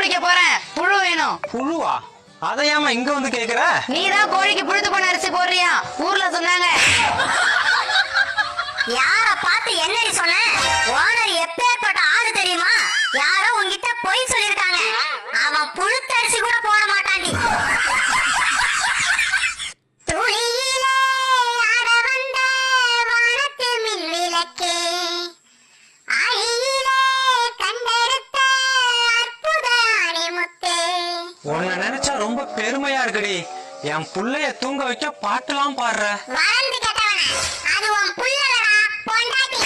வைக்க போறேன். புழு வேணும். புழுவா? அதையாம இங்க வந்து கேக்குற? நீதான் கோழிக்கு புழுத்து போன அரிசி போடுறியா? ஊர்ல சொன்னாங்க. யார பார்த்து என்னடி சொன்ன? ஓனர் எப்பேற்பட்ட ஆளு தெரியுமா? யாரோ உன்கிட்ட போய் சொல்லிருக்காங்க. அவன் புழுத்த அரிசி கூட போட மாட்டாண்டி. துளியிலே ஆட வந்த வானத்து மின் விளக்கே, ஆழியிலே கண்டெடுத்த அற்புத அணிமுத்தே. உன்னை நினைச்சா ரொம்ப பெருமையா இருக்குடி. என் புள்ளைய தூங்க வைக்க பாட்டுலாம் பாடுற. வளர்ந்து கெட்டவன, அது உன் புள்ளடா, பொண்டாட்டி.